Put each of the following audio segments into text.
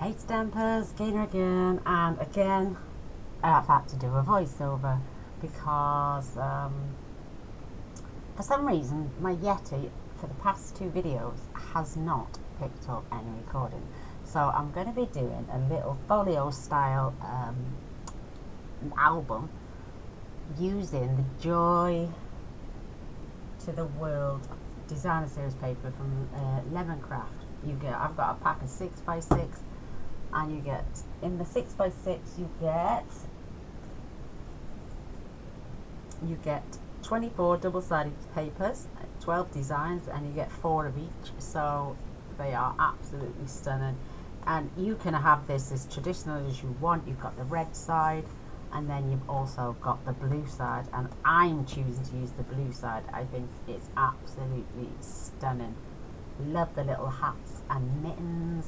Hey Stampers, Gaynor again, and again I've had to do a voiceover because for some reason my Yeti for the past two videos has not picked up any recording. So I'm going to be doing a little Folio style album using the Joy to the World Designer Series paper from Lemon Craft. I've got a pack of 6x6, and you get, in the 6x6 you get 24 double-sided papers, 12 designs, and you get 4 of each, so they are absolutely stunning. And you can have this as traditional as you want. You've got the red side, and then you've also got the blue side, and I'm choosing to use the blue side. I think it's absolutely stunning. Love the little hats and mittens.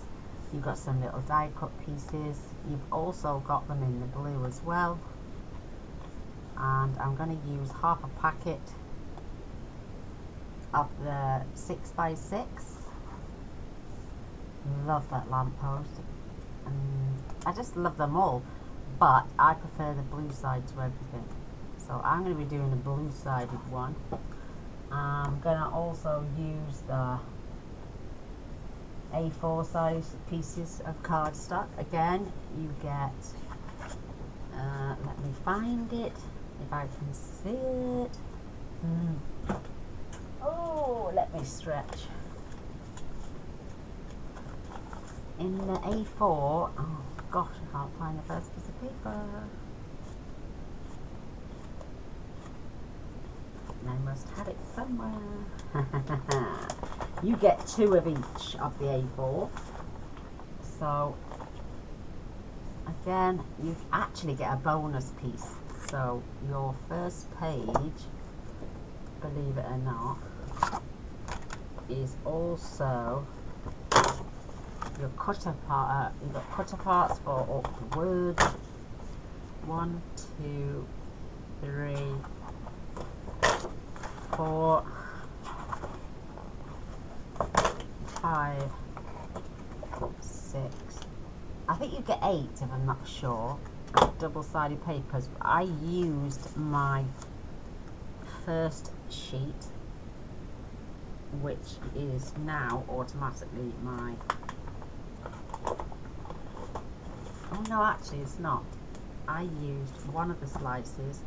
You've got some little die cut pieces. You've also got them in the blue as well. And I'm going to use half a packet of the 6x6. Love that lamppost. I just love them all, but I prefer the blue side to everything. So I'm going to be doing a blue sided one. I'm going to also use the A4 size pieces of cardstock. Again, you get, let me find it, if I can see it. Oh, let me stretch. In the A4, oh gosh, I can't find the first piece of paper. I must have it somewhere. You get 2 of each of the A4. So again, you actually get a bonus piece. So your first page, believe it or not, is also your cutter part. You've got cutter parts for all the words. 1, 2, 3, 4, 5, 6. I think you get 8 if I'm not sure. Double-sided papers. I used my first sheet, which is now automatically my... Oh no, actually it's not. I used one of the slices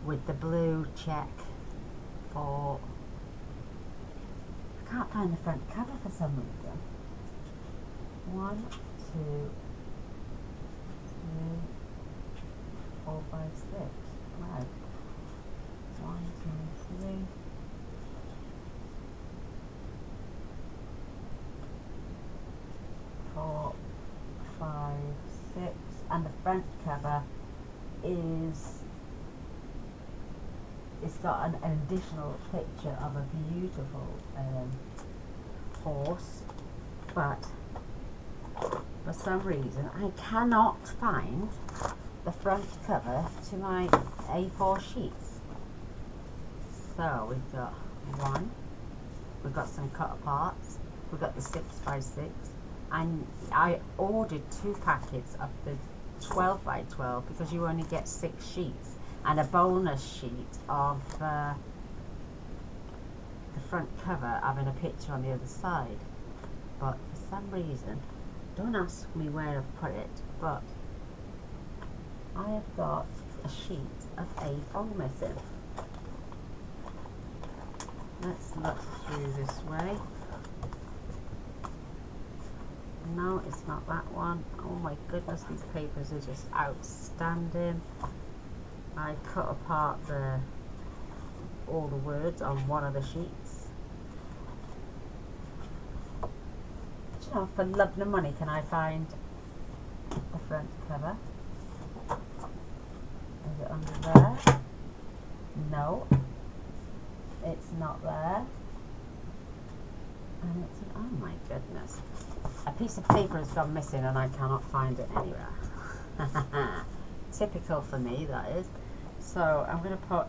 with the blue check for... I can't find the front cover for some reason. 1, 2, 3, 4, 5, 6. Right. 1, 2, 3. 4, 5, 6. And the front cover is, it's got an additional picture of a beautiful horse, but for some reason I cannot find the front cover to my A4 sheets. So we've got 1, we've got some cut parts, we've got the 6x6, and I ordered 2 packets of the 12x12 because you only get 6 sheets, and a bonus sheet of the front cover having a picture on the other side. But for some reason, don't ask me where I've put it, but I have got a sheet of A4 missing. Let's look through this way. No, it's not that one. Oh my goodness, these papers are just outstanding. I cut apart all the words on one of the sheets. Do you know, for love nor money, can I find the front cover? Is it under there? No, it's not there. And it's, oh my goodness. A piece of paper has gone missing and I cannot find it anywhere. Typical for me, that is. So I'm going to put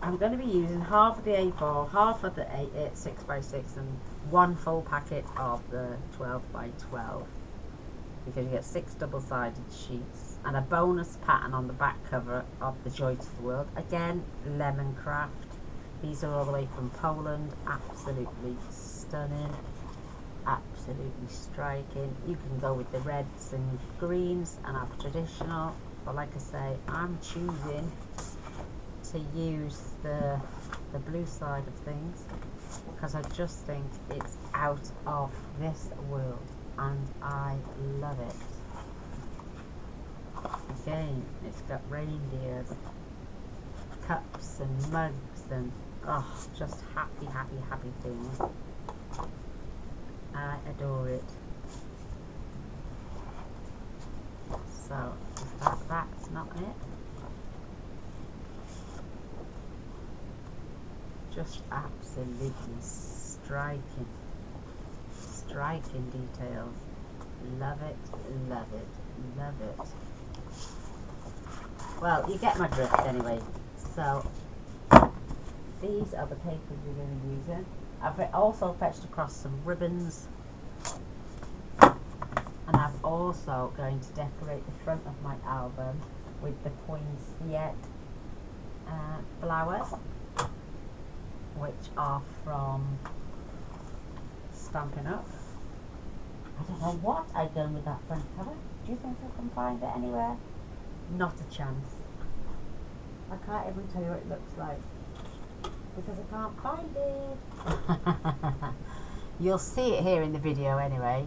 I'm going to be using half of the A4, half of the 6x6 and one full packet of the 12x12, because you get 6 double-sided sheets and a bonus pattern on the back cover of the Joy to the World. Again, lemon craft. These are all the way from Poland. Absolutely stunning, absolutely striking. You can go with the reds and greens and have traditional, but like I say, I'm choosing to use the blue side of things because I just think it's out of this world and I love it. Again, it's got reindeers, cups and mugs and just happy things. I adore it. So that's not it. Just absolutely striking details. Love it. Well, you get my drift anyway. So these are the papers we're going to be using. I've also fetched across some ribbons, and I'm also going to decorate the front of my album with the poinsettia flowers, which are from Stampin' Up. I don't know what I've done with that front cover. Do you think I can find it anywhere? Not a chance. I can't even tell you what it looks like because I can't find it. You'll see it here in the video anyway.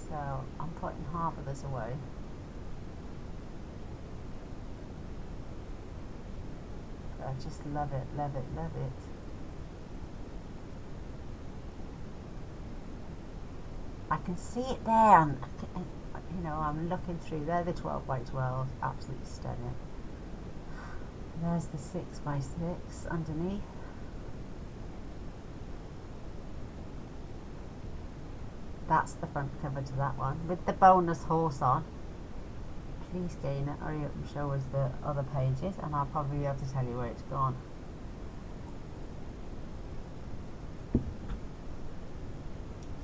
So I'm putting half of this away. I just love it. I can see it there, and you know, I'm looking through there. The 12x12, absolutely stunning. There's the 6x6 underneath. That's the front cover to that one with the bonus horse on. Please, Gaynor, hurry up and show us the other pages, and I'll probably be able to tell you where it's gone.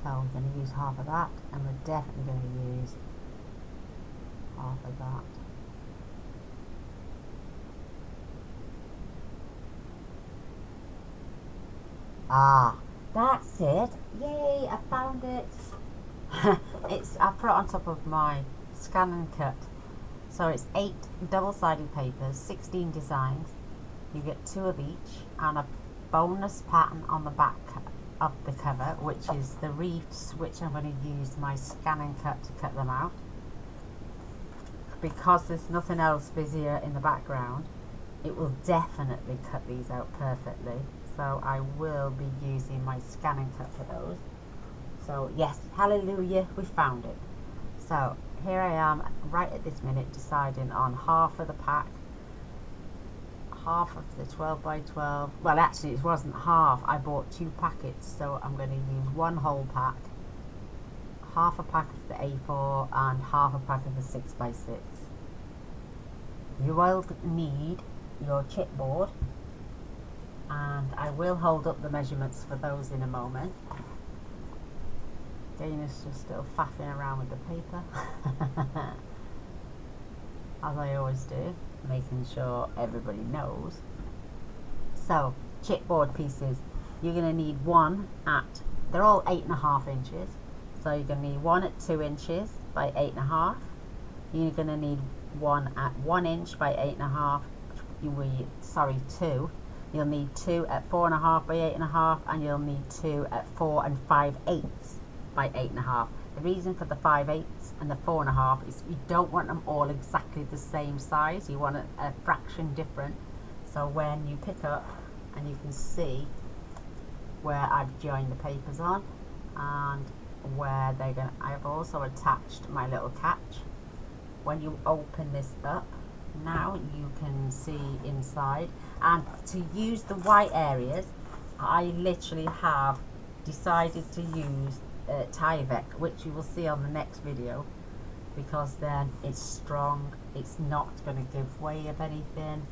So we're going to use half of that, and we're definitely going to use half of that. Ah, that's it. Yay, I found it. I put it on top of my scan and cut. So it's 8 double-sided papers, 16 designs. You get 2 of each, and a bonus pattern on the back of the cover, which is the reefs, which I'm going to use my scan and cut to cut them out. Because there's nothing else busier in the background, it will definitely cut these out perfectly. So I will be using my scan and cut for those. So yes, hallelujah, we found it. So here I am right at this minute deciding on half of the pack, half of the 12x12. Well, actually it wasn't half, I bought 2 packets, so I'm going to use one whole pack, half a pack of the A4 and half a pack of the 6x6. You will need your chipboard, and I will hold up the measurements for those in a moment. Gaynor's just still faffing around with the paper as I always do, making sure everybody knows. So chipboard pieces, you're going to need one they're all 8.5 inches, so you're going to need one at 2 inches by 8.5. You're going to need one at 1 inch by 8.5. 2. You'll need 2 at 4.5 by 8.5, and you'll need 2 at 4 5/8 by 8.5. The reason for the 5/8 and the 4.5 is you don't want them all exactly the same size. You want a fraction different. So when you pick up, and you can see where I've joined the papers on, and where they're going. I've also attached my little catch. When you open this up, now you can see inside. And to use the white areas, I literally have decided to use Tyvek, which you will see on the next video, because then it's strong it's not going to give way of anything.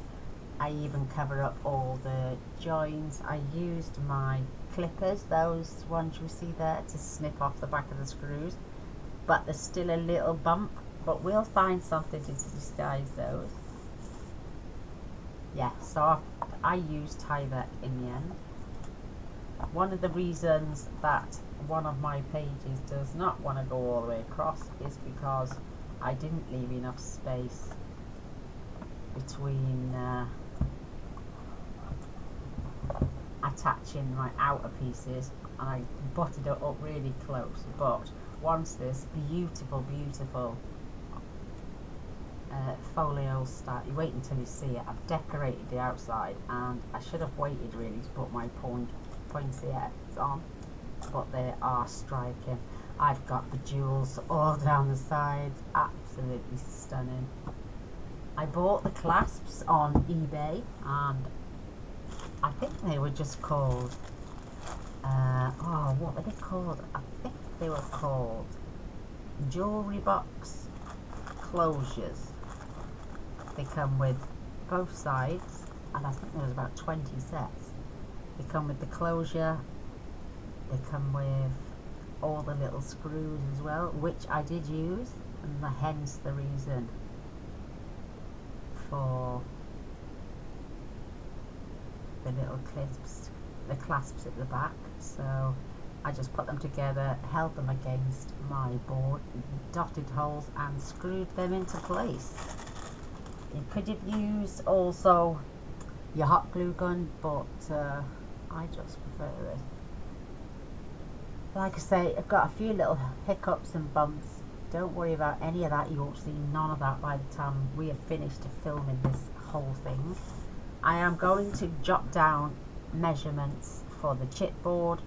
I even cover up all the joins. I used my clippers, those ones you see there, to snip off the back of the screws, but there's still a little bump, but we'll find something to disguise those. Yeah, so I used Tyvek in the end. One of the reasons that one of my pages does not want to go all the way across is because I didn't leave enough space between attaching my outer pieces, and I butted it up really close. But once this beautiful folio start, you wait until you see it. I've decorated the outside, and I should have waited really to put my poinsettias on, but they are striking. I've got the jewels all down the sides, absolutely stunning. I bought the clasps on eBay, and I think they were just called what were they called? I think they were called jewelry box closures. They come with both sides, and I think there was about 20 sets. They come with the closure, they come with all the little screws as well, which I did use, and hence the reason for the little clips, the clasps at the back. So I just put them together, held them against my board, dotted holes, and screwed them into place. You could have used also your hot glue gun, but I just prefer this. Like I say, I've got a few little hiccups and bumps. Don't worry about any of that. You won't see none of that by the time we have finished filming this whole thing. I am going to jot down measurements for the chipboard,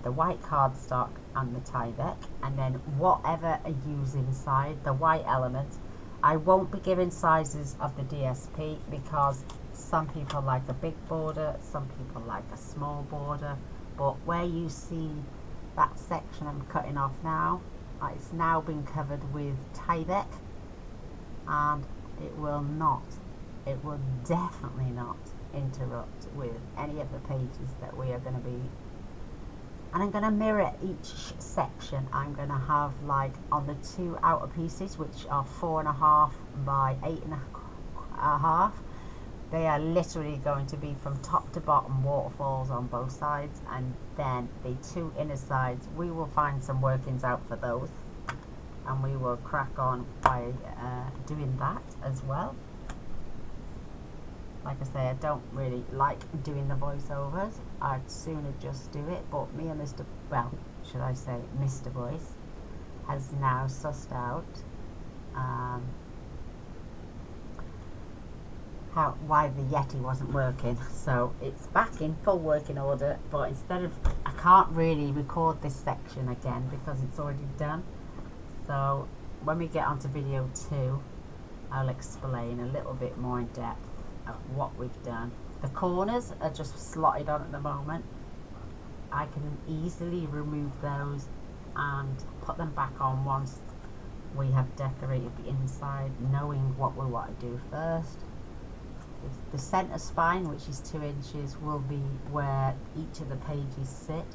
the white cardstock, and the Tyvek, and then whatever I use inside the white element. I won't be giving sizes of the DSP because some people like a big border, some people like a small border, but where you see that section I'm cutting off now, it's now been covered with Tyvek, and it will definitely not interrupt with any of the pages that we are going to be. And I'm going to mirror each section. I'm going to have, like, on the two outer pieces, which are 4.5 by 8.5, they are literally going to be from top to bottom waterfalls on both sides, and then the two inner sides, we will find some workings out for those, and we will crack on by doing that as well. Like I say, I don't really like doing the voiceovers. I'd sooner just do it, but me and Mr. Voice has now sussed out why the Yeti wasn't working. So it's back in full working order, but instead of, I can't really record this section again because it's already done. So when we get onto video 2, I'll explain a little bit more in depth of what we've done. The corners are just slotted on at the moment. I can easily remove those and put them back on once we have decorated the inside, knowing what we want to do first. The center spine, which is 2 inches, will be where each of the pages sit,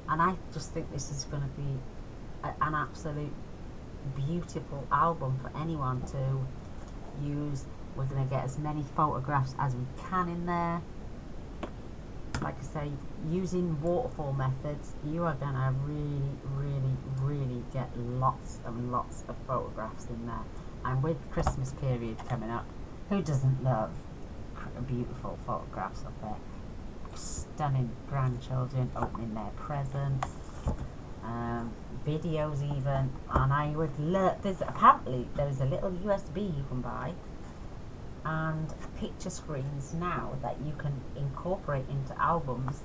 and I just think this is going to be an absolute beautiful album for anyone to use. We're going to get as many photographs as we can in there. Like I say, using waterfall methods, you are going to really get lots and lots of photographs in there. And with Christmas period coming up, who doesn't love beautiful photographs of their stunning grandchildren opening their presents, videos even. And I would love, apparently there's a little USB you can buy and picture screens now that you can incorporate into albums.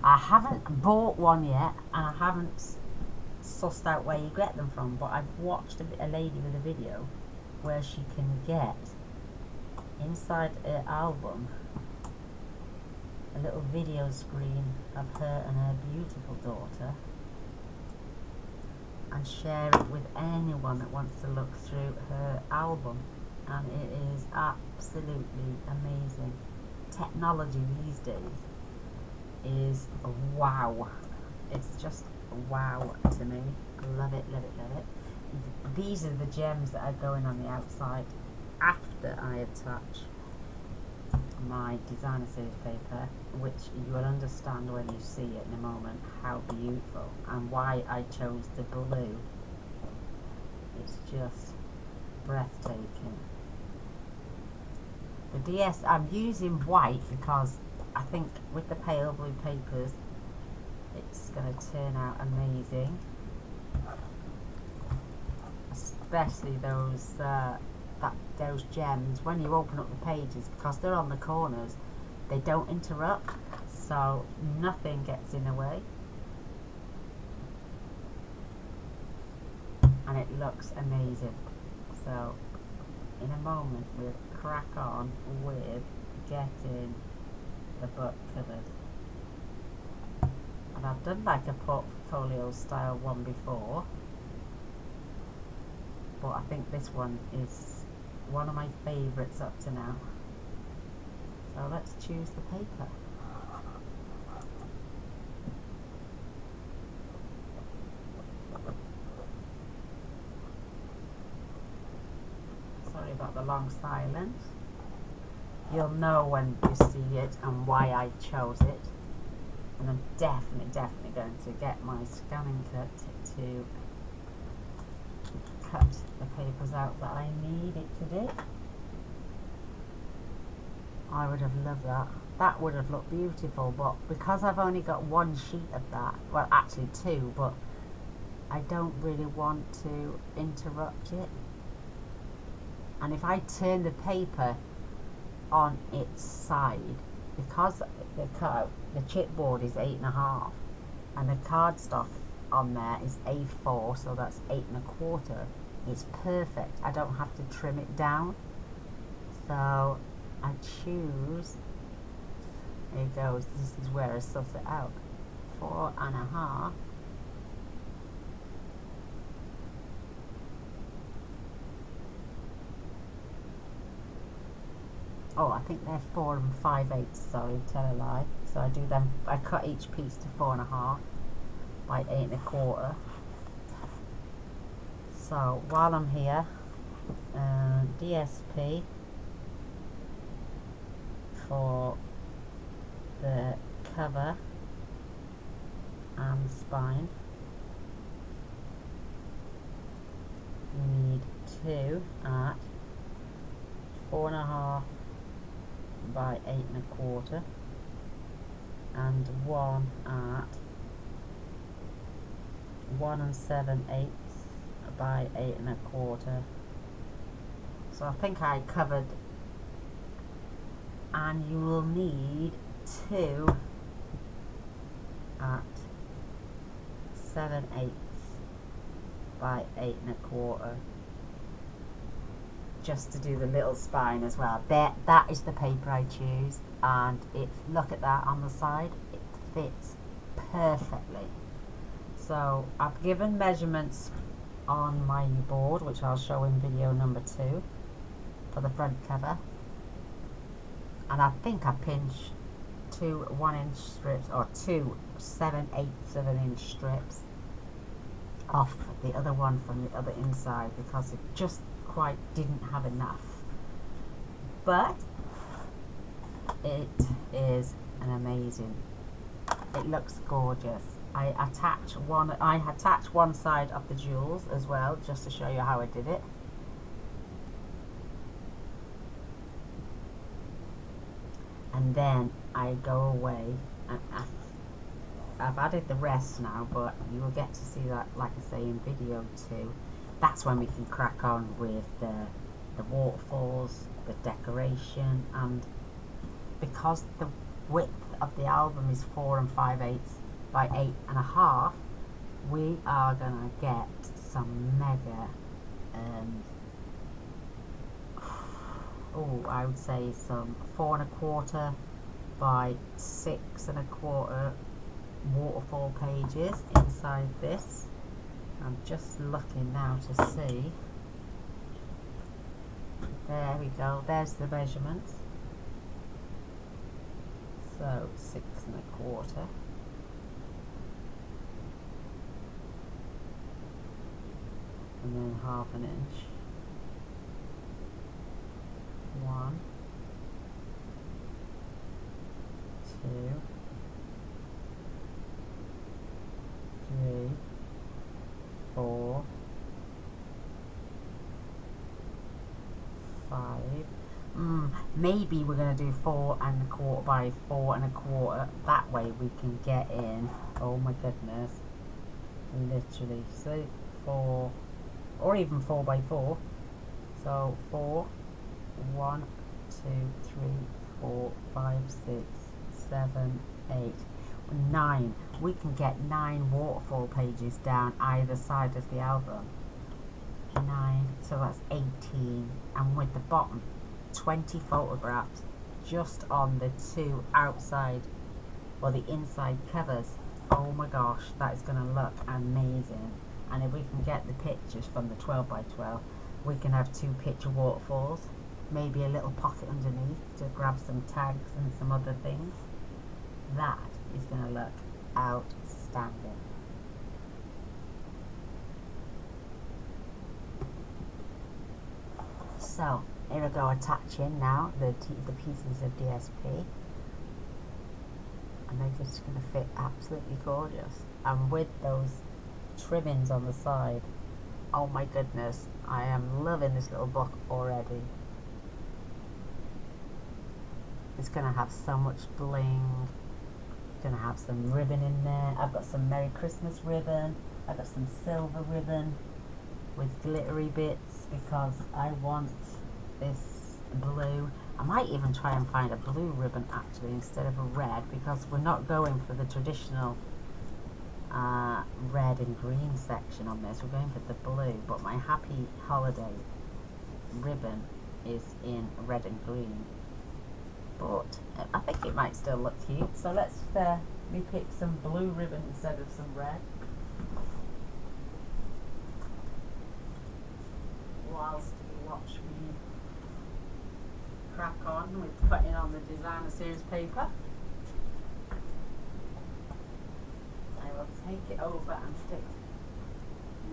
I haven't bought one yet, and I haven't sussed out where you get them from, but I've watched a lady with a video where she can get inside her album a little video screen of her and her beautiful daughter, and share it with anyone that wants to look through her album. and it is absolutely amazing. Technology these days is wow. It's just wow to me. Love it, love it, love it. These are the gems that are going on the outside after I attach my designer series paper, which you will understand when you see it in a moment how beautiful, and why I chose the blue. It's just breathtaking. The DS, I'm using white because I think with the pale blue papers it's going to turn out amazing, especially those those gems. When you open up the pages, because they're on the corners, they don't interrupt, so nothing gets in the way, and it looks amazing. So in a moment we'll crack on with getting the book covered. And I've done like a portfolio style one before, but I think this one is one of my favourites up to now. So let's choose the paper. Sorry about the long silence. You'll know when you see it and why I chose it. And I'm definitely going to get my scanning cut to cut the papers out that I need it to do. I would have loved that. That would have looked beautiful, but because I've only got one sheet of that, well actually two, but I don't really want to interrupt it. And if I turn the paper on its side, because the chipboard is 8.5 and the cardstock on there is A4, so that's 8.25, it's perfect. I don't have to trim it down, so I choose, there it goes, this is where I suss it out, 4.5. Oh, I think they're 4 5/8, sorry, tell a lie. So I do them, I cut each piece to 4.5 by 8.25. So while I'm here, DSP for the cover and spine. We need 2 at 4.5 by 8.25 and 1 at 1 7/8 by 8.25. So I think I covered, and you will need 2 at 7/8 by 8.25. just to do the little spine as well. That is the paper I choose, and look at that on the side, it fits perfectly. So I've given measurements on my board, which I'll show in video number 2 for the front cover, and I think I pinched 2 1-inch strips or 2 7/8 of an inch strips off the other one from the other inside, because it just quite didn't have enough. But it is an amazing, it looks gorgeous. I attach one side of the jewels as well, just to show you how I did it. And then I go away and I've added the rest now, but you will get to see that, like I say, in video 2. That's when we can crack on with the waterfalls, the decoration, and because the width of the album is 4 5/8 by 8.5, we are gonna get some mega, I would say some 4 1/4 by 6 1/4 waterfall pages inside this. I'm just looking now to see There we go, there's the measurements. So 6¼ and then 1/2 inch. 1, 2, 3, 4, 5. Maybe we're going to do 4¼ by 4¼. That way we can get in, oh my goodness, literally, so 4, or even 4 by 4. So 4, 1, 2, 3, 4, 5, 6, 7, 8, 9. We can get 9 waterfall pages down either side of the album. 9, so that's 18, and with the bottom 20 photographs just on the 2 outside or the inside covers. Oh my gosh, that is going to look amazing. And if we can get the pictures from the 12 by 12, we can have 2 picture waterfalls, maybe a little pocket underneath to grab some tags and some other things. That is going to look outstanding. So here I go attaching now the pieces of DSP, and they're just going to fit absolutely gorgeous. And with those trimmings on the side, oh my goodness, I am loving this little book already. It's going to have so much bling. It's going to have some ribbon in there. I've got some Merry Christmas ribbon. I've got some silver ribbon with glittery bits because I want this blue. I might even try and find a blue ribbon actually instead of a red, because we're not going for the traditional red and green section on this. We're going for the blue, but my Happy Holiday ribbon is in red and green, but I think it might still look cute. So let's me pick some blue ribbon instead of some red. Whilst you watch me crack on with putting on the designer series paper, I will take it over and stick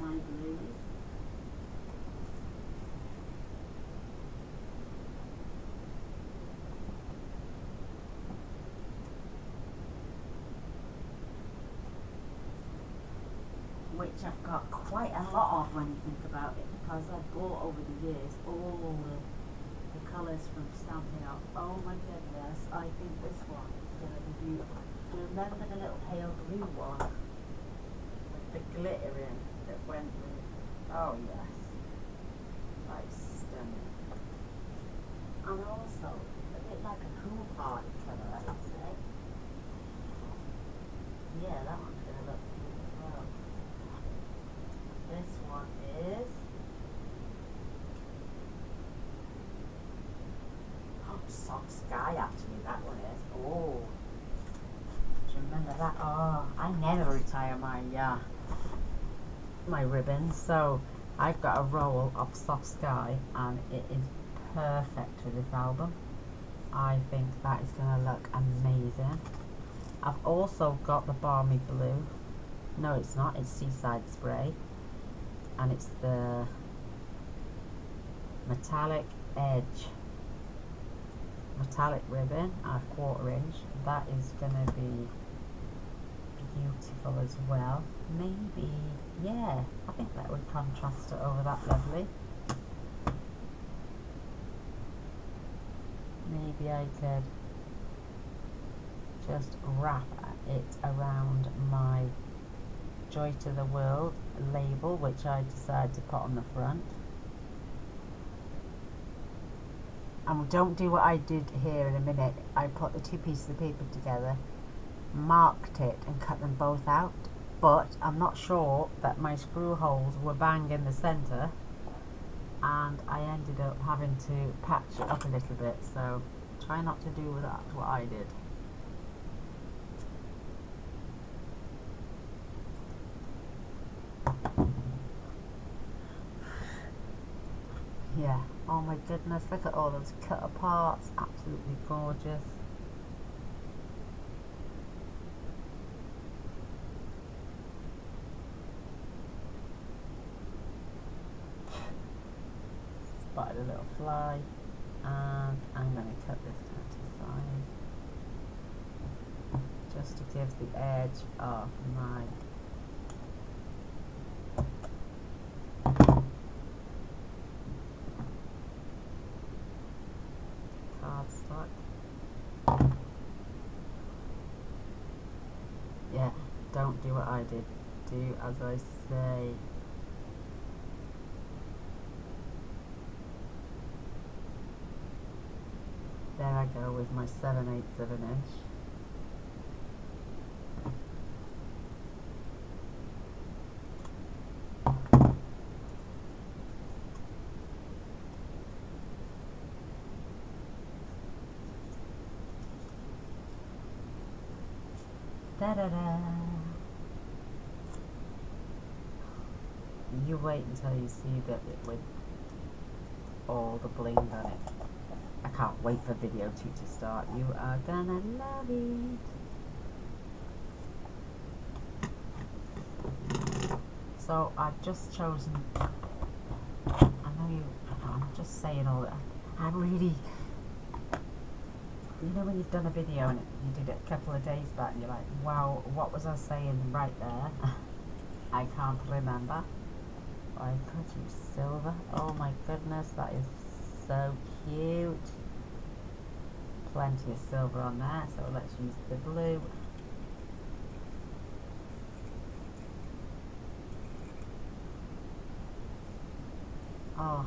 my blues. Which I've got quite a lot of when you think about it, because I've bought over the years all the colours from Stampin' Up. Oh my goodness, I think this one is going to be beautiful. Do you remember the little pale blue one with the glittering that went with? Oh yes, like stunning. And also a bit like a cool party colour, I would say. Yeah, that one's going to look cute as well. This one is soft sky, actually, that one is. Oh, do you remember that? Oh, I never retire my ribbons, so I've got a roll of soft sky and it is perfect for this album. I think that is going to look amazing. I've also got the Balmy Blue. No, it's not, it's Seaside Spray, and it's the metallic edge metallic ribbon at 1/4 inch. That is going to be beautiful as well. Maybe, yeah, I think that would contrast it over that lovely. Maybe I could just wrap it around my Joy to the World label, which I decided to put on the front. And don't do what I did here in a minute. I put the 2 pieces of paper together, marked it and cut them both out, but I'm not sure that my screw holes were bang in the centre, and I ended up having to patch it up a little bit, so try not to do that what I did. Yeah, oh Oh my goodness, look at all those cut aparts, absolutely gorgeous. Spotted a little fly, and I'm going to cut this down to size just to give the edge of my cardstock. Yeah, don't do what I did, do as I say. There I go with my 7/8 of an inch. Da-da-da. You wait until you see that with all the bling on it. I can't wait for video 2 to start. You are gonna love it. So I've just chosen, I'm just saying all that. I'm really, you know when you've done a video and you did it a couple of days back and you're like, wow, what was I saying right there? I can't remember. I could use silver. Oh my goodness, that is so cute. Plenty of silver on there, so let's use the blue. Oh,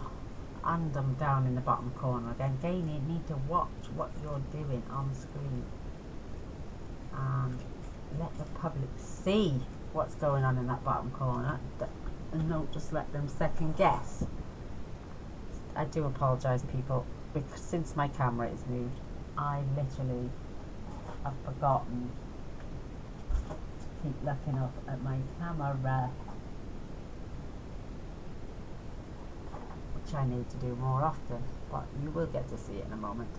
and I'm down in the bottom corner again. Again, you need to watch what you're doing on screen and let the public see what's going on in that bottom corner, and don't just let them second guess. I do apologise, people, because since my camera is moved, I literally have forgotten to keep looking up at my camera, which I need to do more often, but you will get to see it in a moment.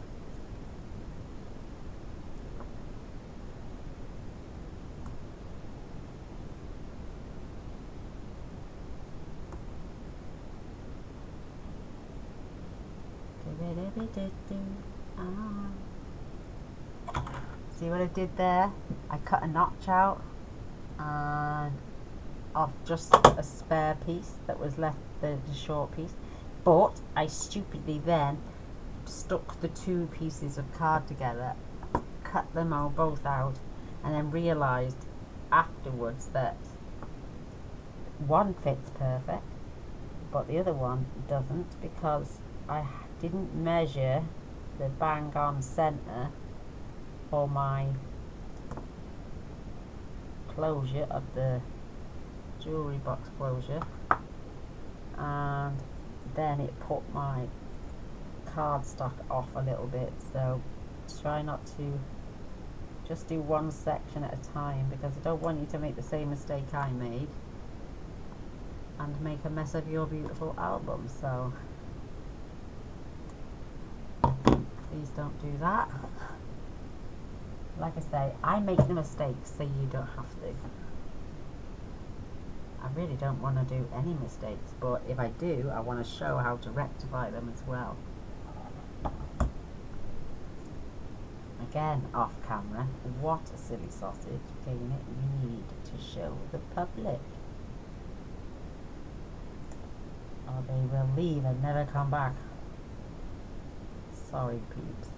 See what I did there? I cut a notch out and of just a spare piece that was left, the short piece, but I stupidly then stuck the 2 pieces of card together, cut them all both out, and then realised afterwards that one fits perfect but the other one doesn't, because I didn't measure the bang on centre for my closure of the jewellery box closure, and then it put my cardstock off a little bit. So try not to, just do one section at a time, because I don't want you to make the same mistake I made and make a mess of your beautiful album. So please don't do that. Like I say, I make the mistakes so you don't have to. I really don't want to do any mistakes, but if I do, I want to show how to rectify them as well. Again, off camera, what a silly sausage, Gaynor, you need to show the public, or they will leave and never come back. Sorry, peeps.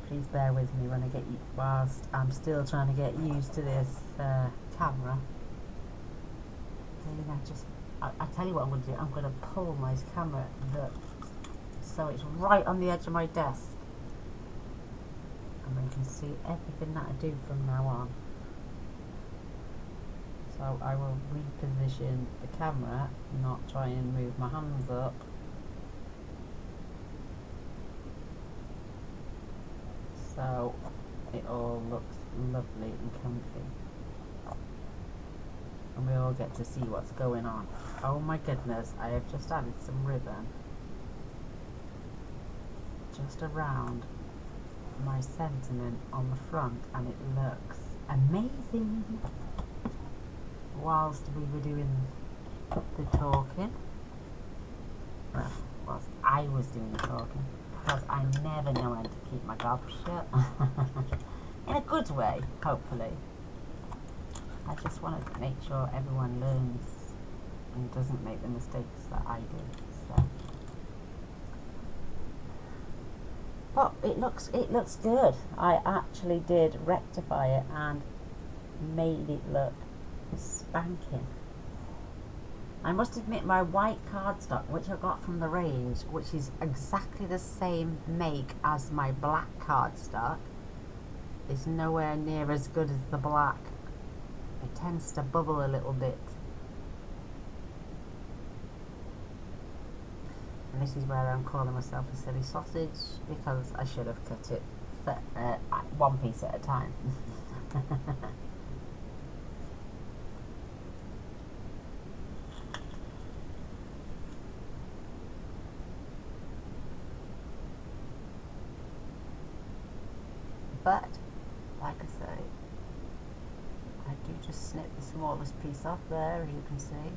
Please bear with me when I get whilst I'm still trying to get used to this camera. I tell you what I'm going to do. I'm going to pull my camera so it's right on the edge of my desk, and you can see everything that I do from now on. So I will reposition the camera, not try and move my hands up. So it all looks lovely and comfy. and we all get to see what's going on. Oh my goodness, I have just added some ribbon just around my sentiment on the front, and it looks amazing. Whilst we were doing the talking, well, whilst I was doing the talking, because I never know when to keep my gob shut. In a good way, hopefully. I just want to make sure everyone learns and doesn't make the mistakes that I did. So. But it looks good. I actually did rectify it and made it look spanking. I must admit, my white cardstock, which I got from the range, which is exactly the same make as my black cardstock, is nowhere near as good as the black. It tends to bubble a little bit. And this is where I'm calling myself a silly sausage, because I should have cut it one piece at a time. But, like I say, I do just snip the smallest piece off there, as you can see.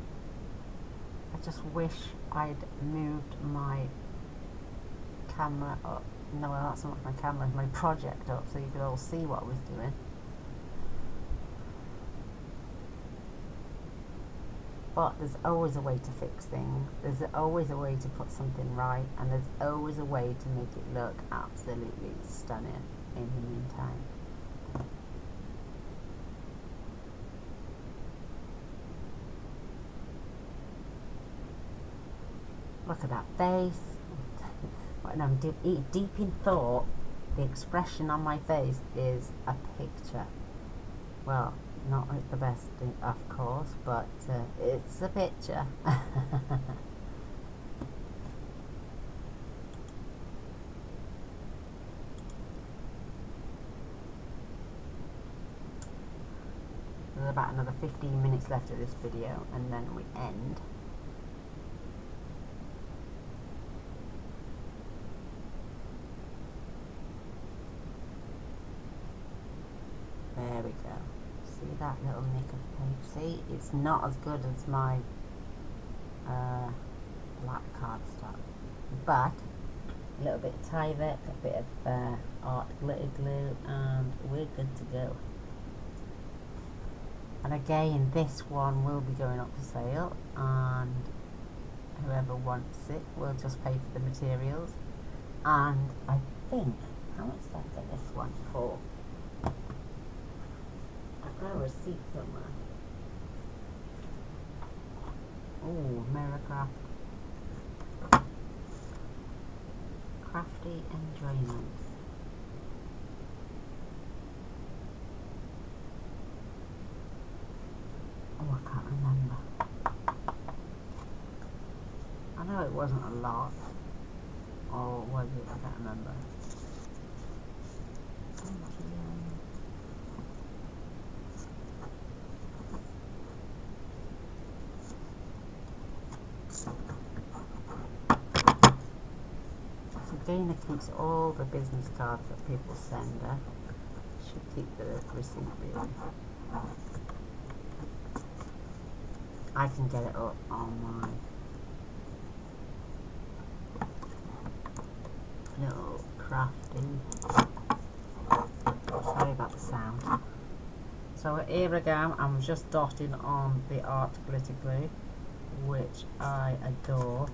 I just wish I'd moved my camera up. No, that's not my camera, my project up, so you could all see what I was doing. But there's always a way to fix things. There's always a way to put something right, and there's always a way to make it look absolutely stunning in the meantime. Look at that face. When I'm deep in thought, the expression on my face is a picture. Well, not the best, of course, but it's a picture. There's about another 15 minutes left of this video, and then we end. There we go. See that little nick of paper? See, it's not as good as my black cardstock, but a little bit of Tyvek, a bit of art glitter glue, and we're good to go. And again, this one will be going up for sale, and whoever wants it will just pay for the materials. And I think, how much did I get this one for? I've got a receipt somewhere. Oh, America. Crafty Enjoyment. Oh, I can't remember. I know it wasn't a lot. Or was it? I can't remember. So Gaynor keeps all the business cards that people send her. Should keep the receipt really. I can get it up on my little crafty. Sorry about the sound. So here again, I'm just dotting on the art glitter glue, which I adore.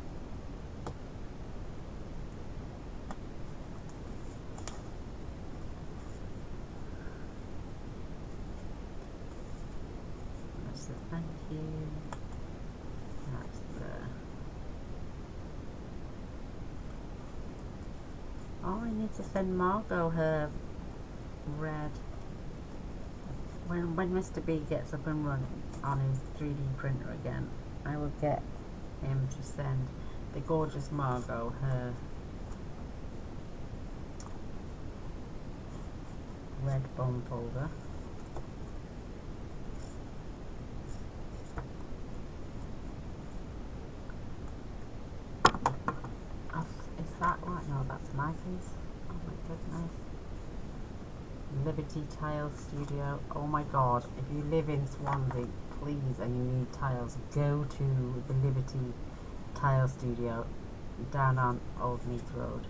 That's the thank you. That's the. Oh, I need to send Margot her red. When Mr. B gets up and running on his 3D printer again, I will get him to send the gorgeous Margot her red bone folder. please. Oh my goodness. Liberty Tile Studio. Oh my god, if you live in Swansea, please, and you need tiles, go to the Liberty Tile Studio down on Old Meath Road.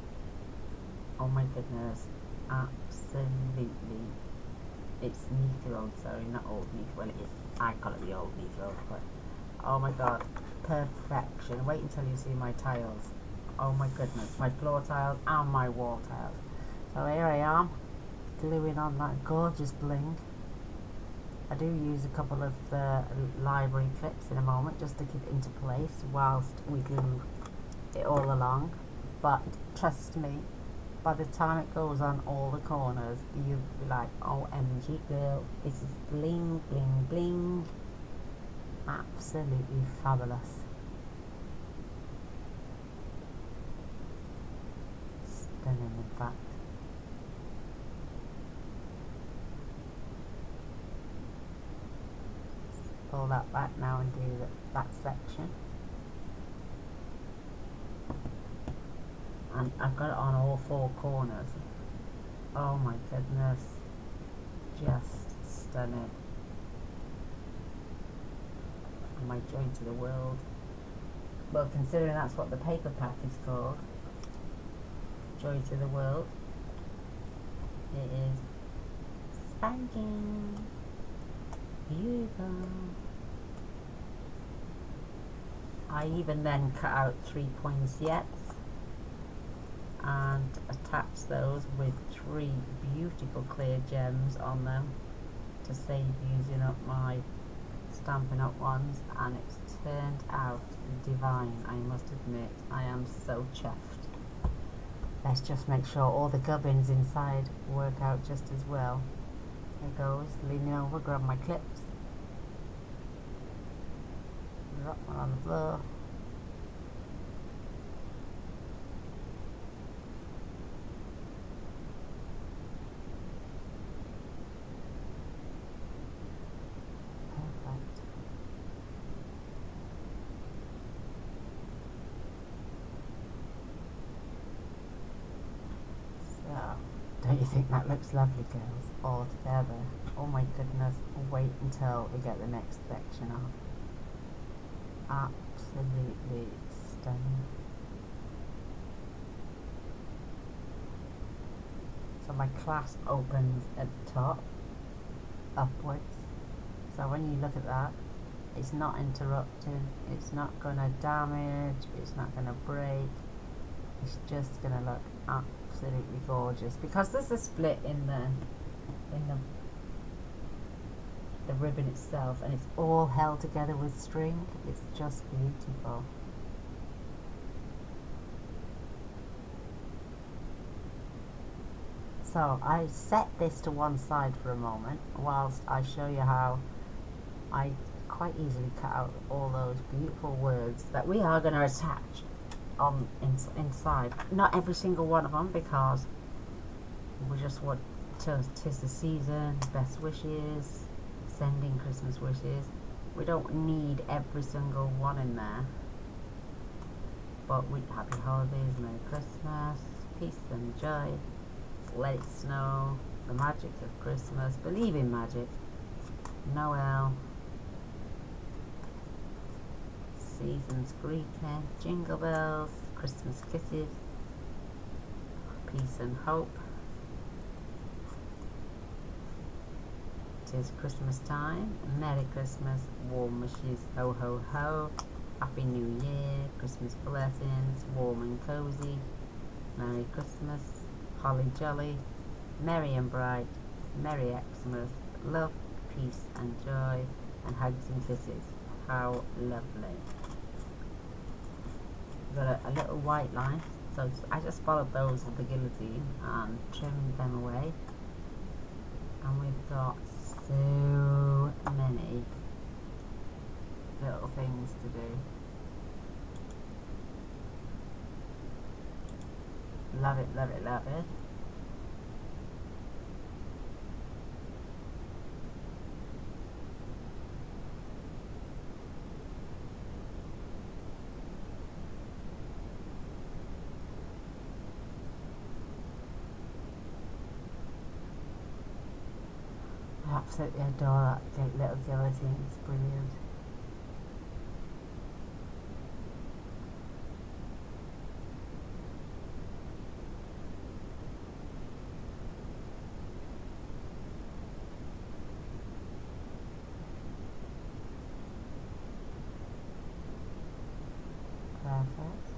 Oh my goodness, absolutely. It's Meath Road, sorry, not Old Meath. Well, it is. I call it the Old Meath Road, but oh my god, perfection. Wait until you see my tiles. Oh my goodness, my floor tiles and my wall tiles. So here I am, gluing on that gorgeous bling. I do use a couple of the library clips in a moment just to keep it into place whilst we glue it all along. But trust me, by the time it goes on all the corners, you'll be like, OMG girl, this is bling, bling, bling. Absolutely fabulous. Stunning, in fact. Pull that back now and do that section. And I've got it on all four corners. Oh my goodness, just stunning. My joy to the world. Well, considering that's what the paper pack is called, joy to the world, it is spanking beautiful. I even then cut out 3 poinsettias and attach those with 3 beautiful clear gems on them to save using up my Stampin' Up ones, and it's turned out divine, I must admit. I am so chuffed. Let's just make sure all the gubbins inside work out just as well. There goes, leaning over, grab my clips, drop one on the floor. Don't you think that looks lovely, girls, all together? Oh my goodness, wait until we get the next section on. Absolutely stunning. So my clasp opens at the top, upwards. So when you look at that, it's not interrupting, it's not going to damage, it's not going to break. It's just going to look absolutely gorgeous because there's a split in the ribbon itself, and it's all held together with string. It's just beautiful. So I set this to one side for a moment whilst I show you how I quite easily cut out all those beautiful words that we are going to attach on inside. Not every single one of them, because we just want to, 'tis the season, best wishes, sending Christmas wishes. We don't need every single one in there, but we happy holidays, Merry Christmas, peace and joy, let it snow, the magic of Christmas, believe in magic, Noel, seasons greeting, jingle bells, Christmas kisses, peace and hope, 'tis Christmas time, Merry Christmas, warm wishes, ho ho ho, Happy New Year, Christmas blessings, warm and cozy, Merry Christmas, holly jolly, merry and bright, Merry Xmas, love, peace and joy, and hugs and kisses. How lovely. We've got a little white line, so I just followed those with the guillotine and trimmed them away, and we've got so many little things to do. Love it, love it, love it. absolutely adore that little guillotine. It's brilliant. Perfect.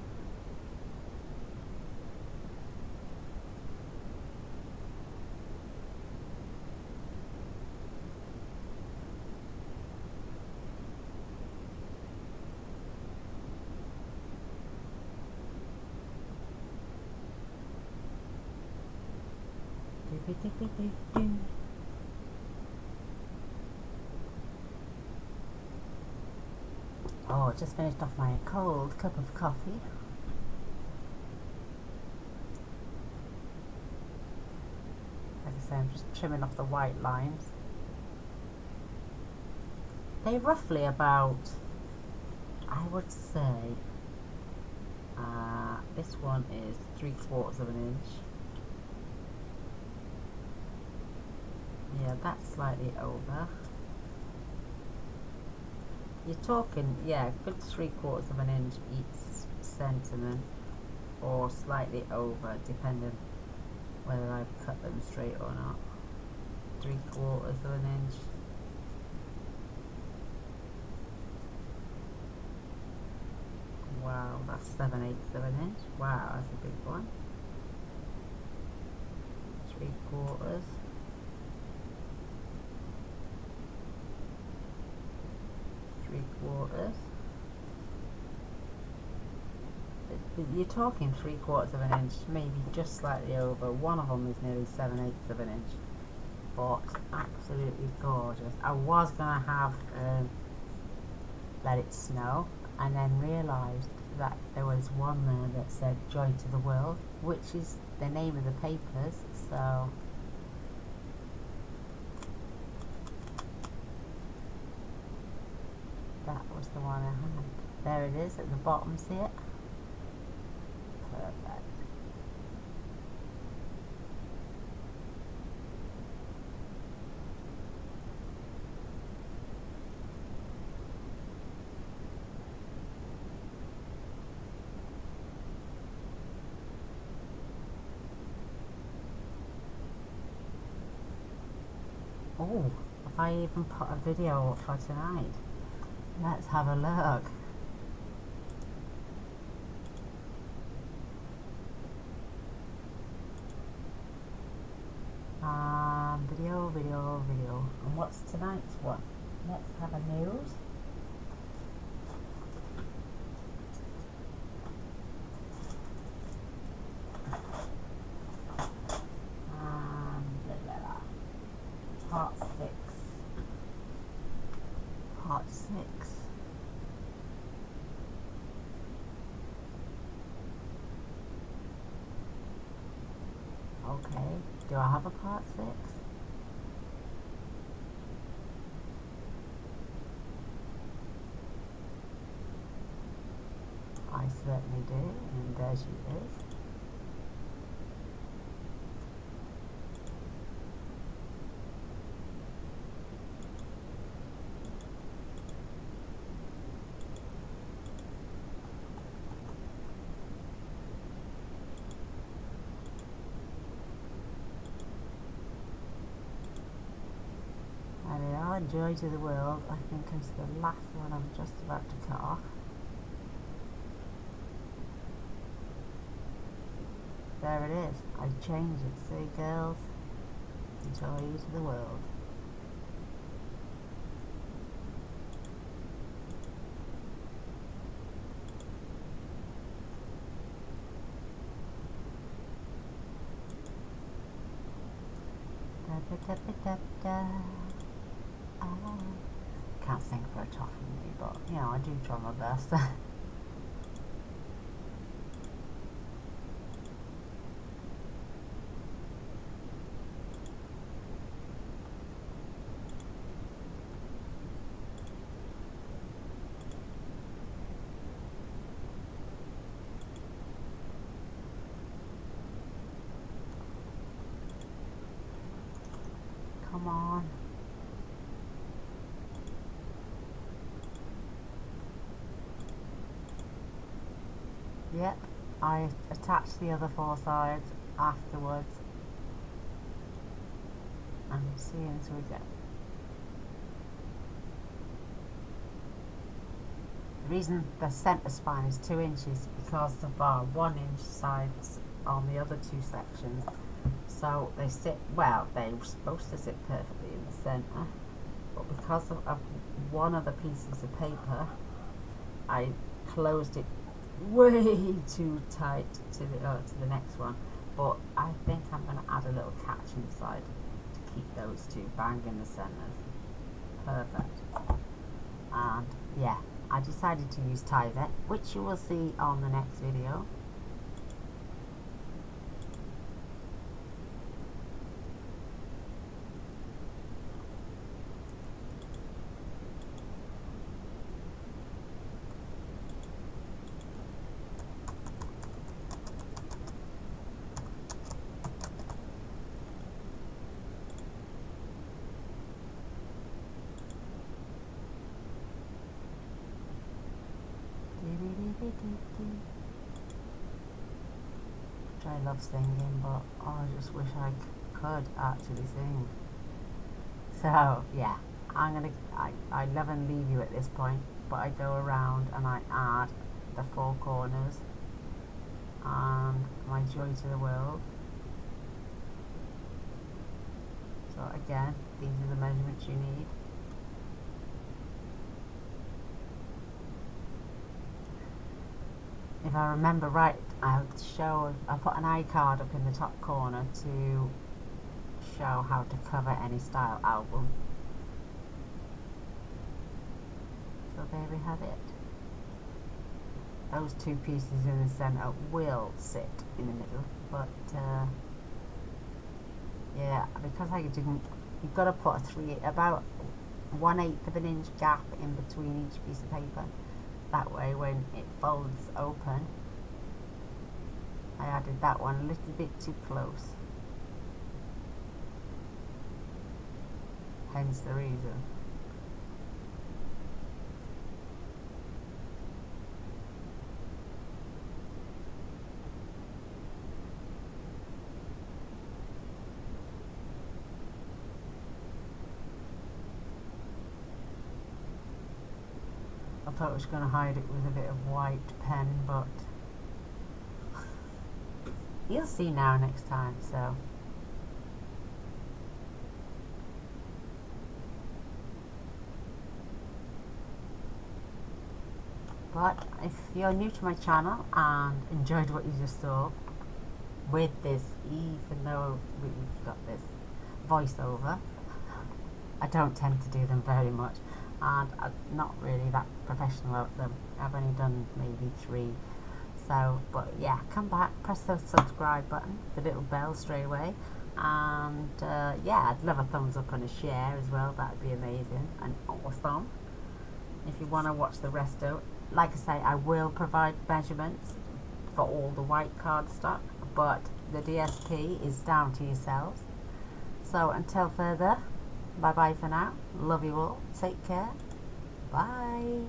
Oh, I just finished off my cold cup of coffee. Like I say, I'm just trimming off the white lines. They're roughly about, I would say, this one is 3/4 of an inch. Yeah, that's slightly over. You're talking, yeah, good 3/4 of an inch each sentiment, or slightly over, depending whether I've cut them straight or not. 3/4 of an inch. Wow, that's 7/8 of an inch. Wow, that's a big one. 3/4. 3/4. You're talking 3/4 of an inch, maybe just slightly over. One of them is nearly 7/8 of an inch, but absolutely gorgeous. I was gonna have Let It Snow, and then realised that there was one there that said Joy to the World, which is the name of the papers, so that was the one I had. There it is at the bottom, see it? Perfect. Oh, if I even put a video up for tonight. Let's have a look. Video. And what's tonight's one? Let's have a news. Part 6. Part 6. Okay, do I have a part 6? I certainly do, and there she is. Joy to the World, I think, is the last one I'm just about to cut off. There it is. I changed it. See, girls? Joy to the World. Da, da, da, da, da. Can't sing for a toffee me, but you know, I do try my best. Come on. Yep, I attached the other 4 sides afterwards, and see until we get. The reason the centre spine is 2 inches because of our 1 inch sides on the other 2 sections. So they sit, well, they were supposed to sit perfectly in the centre, but because of one of the pieces of paper, I closed it way too tight to the next one. But I think I'm going to add a little catch inside to keep those 2 bang in the centres. Perfect. And yeah, I decided to use Tyvek, which you will see on the next video. I love singing, but I just wish I could actually sing. So yeah, I love and leave you at this point, but I go around and I add the 4 corners and my joy to the world. So again, these are the measurements you need. If I remember right, I put an iCard up in the top corner to show how to cover any style album. So there we have it. Those 2 pieces in the centre will sit in the middle, but yeah, because I didn't, you've got to put about 1/8 of an inch gap in between each piece of paper. That way when it folds open, I added that one a little bit too close. Hence the reason. I thought I was going to hide it with a bit of white pen, but you'll see now next time. So but if you're new to my channel and enjoyed what you just saw with this, even though we've got this voiceover, I don't tend to do them very much, and I'm not really that professional at them. I've only done maybe 3. So, but yeah, come back, press the subscribe button, the little bell straight away, and yeah, I'd love a thumbs up and a share as well. That'd be amazing and awesome. If you want to watch the rest of it, like I say, I will provide measurements for all the white cardstock, but the DSP is down to yourselves. So until further, bye bye for now. Love you all. Take care. Bye.